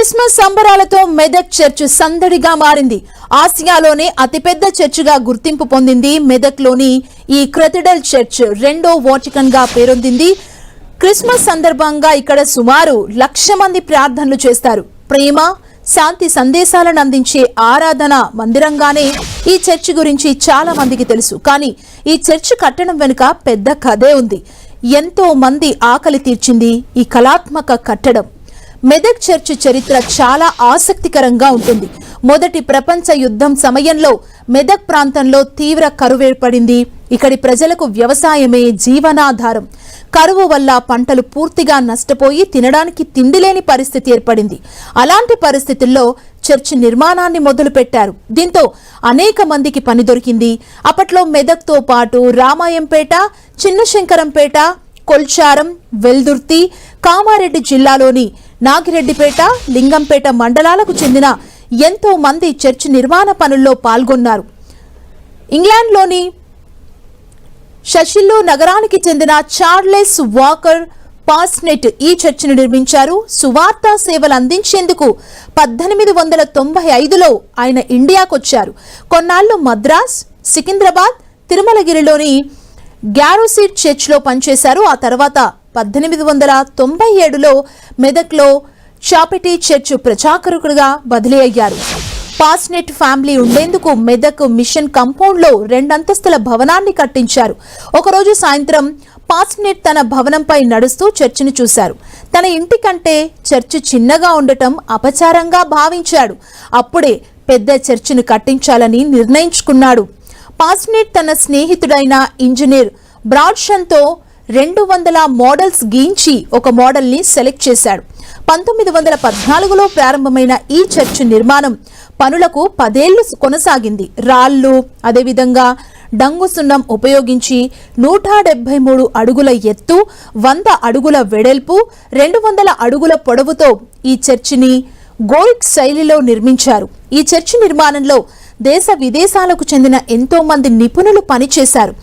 Christmas సంబరాలతో Medak church సందడిగా మారింది. ఆసియాలోనే అతిపెద్ద చర్చిగా గుర్తింపు పొందింది మెదక్లోని ఈ క్రెథిడల్ చర్చ్. రెండో వాటికన్ గా పేరొందింది. క్రిస్మస్ సందర్భంగా ఇక్కడ సుమారు 1,00,000 మంది ప్రార్థనలు చేస్తారు. ప్రేమ, శాంతి సందేశాలను అందించే ఆరాధన మందిరంగానే ఈ చర్చి గురించి చాలా మందికి తెలుసు. కానీ ఈ చర్చి కట్టడం వెనుక పెద్ద కథే ఉంది. ఎంతో మంది ఆకలి తీర్చింది ఈ కళాత్మక కట్టడం. మెదక్ చర్చి చరిత్ర చాలా ఆసక్తికరంగా ఉంటుంది. మొదటి ప్రపంచ యుద్ధం సమయంలో మెదక్ ప్రాంతంలో తీవ్ర కరువు ఏర్పడింది. ఇక్కడి ప్రజలకు వ్యవసాయమే జీవనాధారం. కరువు వల్ల పంటలు పూర్తిగా నష్టపోయి తినడానికి తిండి లేని పరిస్థితి ఏర్పడింది. అలాంటి పరిస్థితుల్లో చర్చి నిర్మాణాన్ని మొదలుపెట్టారు. దీంతో అనేక మందికి పని దొరికింది. అప్పట్లో మెదక్తో పాటు రామాయంపేట, చిన్నశంకరంపేట, కొల్చారం, వెల్దుర్తి, కామారెడ్డి జిల్లాలోని నాగిరెడ్డిపేట, లింగంపేట మండలాలకు చెందిన ఎంతో మంది చర్చి నిర్మాణ పనుల్లో పాల్గొన్నారు. ఇంగ్లాండ్లోని షషిల్లో నగరానికి చెందిన చార్లెస్ వాకర్ పాస్నెట్ ఈ చర్చిని నిర్మించారు. సువార్తా సేవలు అందించేందుకు 1895లో ఆయన ఇండియాకొచ్చారు. కొన్నాళ్లు మద్రాస్, సికింద్రాబాద్, తిరుమలగిరిలోని గ్యారోసీడ్ చర్చ్లో పనిచేశారు. ఆ తర్వాత 1897లో మెదక్లో చాపెటీ చర్చ్ ప్రచారకుడిగా బదిలీ అయ్యారు. పాస్నెట్ ఫ్యామిలీ ఉండేందుకు మెదక్ మిషన్ కాంపౌండ్లో 2 అంతస్తుల భవనాన్ని కట్టించారు. ఒకరోజు సాయంత్రం పాస్నెట్ తన భవనంపై నడుస్తూ చర్చిని చూశారు. తన ఇంటి కంటే చర్చి చిన్నగా ఉండటం అపచారంగా భావించాడు. అప్పుడే పెద్ద చర్చిని కట్టించాలని నిర్ణయించుకున్నాడు. పాస్నెట్ తన స్నేహితుడైన ఇంజనీర్ బ్రాడ్షన్తో 200 మోడల్స్ గీయించి ఒక మోడల్ని సెలెక్ట్ చేశాడు. 1914లో ప్రారంభమైన ఈ చర్చి నిర్మాణం పనులకు 10 ఏళ్లు కొనసాగింది. రాళ్లు, అదేవిధంగా డంగు సున్నం ఉపయోగించి 173 అడుగుల ఎత్తు, 100 అడుగుల వెడల్పు, 200 అడుగుల పొడవుతో ఈ చర్చిని గోయిక్ శైలిలో నిర్మించారు. ఈ చర్చి నిర్మాణంలో దేశ విదేశాలకు చెందిన ఎంతో మంది నిపుణులు పనిచేశారు.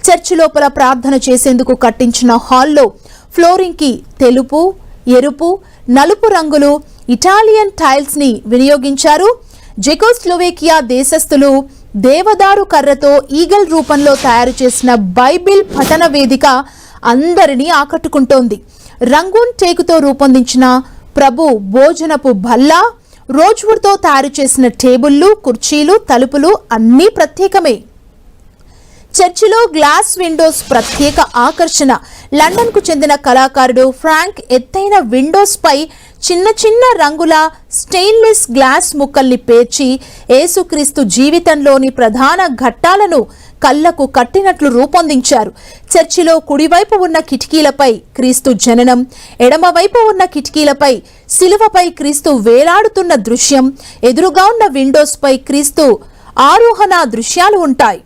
చర్చి లోపల ప్రార్థన చేసేందుకు కట్టించిన హాల్లో ఫ్లోరింగ్ కి తెలుపు, ఎరుపు, నలుపు రంగులు ఇటాలియన్ టైల్స్ ని వినియోగించారు. జెకోస్లోవేకియా దేశస్థులు దేవదారు కర్రతో ఈగల్ రూపంలో తయారు చేసిన బైబిల్ పఠన వేదిక అందరినీ ఆకట్టుకుంటోంది. రంగూన్ టేకుతో రూపొందించిన ప్రభు భోజనపు బల్ల, రోజ్వుడ్తో తయారు చేసిన టేబుళ్లు, కుర్చీలు, తలుపులు అన్నీ ప్రత్యేకమే. చర్చిలో గ్లాస్ విండోస్ ప్రత్యేక ఆకర్షణ. లండన్ కు చెందిన కళాకారుడు ఫ్రాంక్ ఎత్తైన విండోస్ పై చిన్న చిన్న రంగుల స్టెయిన్లెస్ గ్లాస్ ముక్కల్ని పేర్చి యేసుక్రీస్తు జీవితంలోని ప్రధాన ఘట్టాలను కళ్లకు కట్టినట్లు రూపొందించారు. చర్చిలో కుడివైపు ఉన్న కిటికీలపై క్రీస్తు జననం, ఎడమవైపు ఉన్న కిటికీలపై శిలువపై క్రీస్తు వేలాడుతున్న దృశ్యం, ఎదురుగా ఉన్న విండోస్ పై క్రీస్తు ఆరోహణ దృశ్యాలు ఉంటాయి.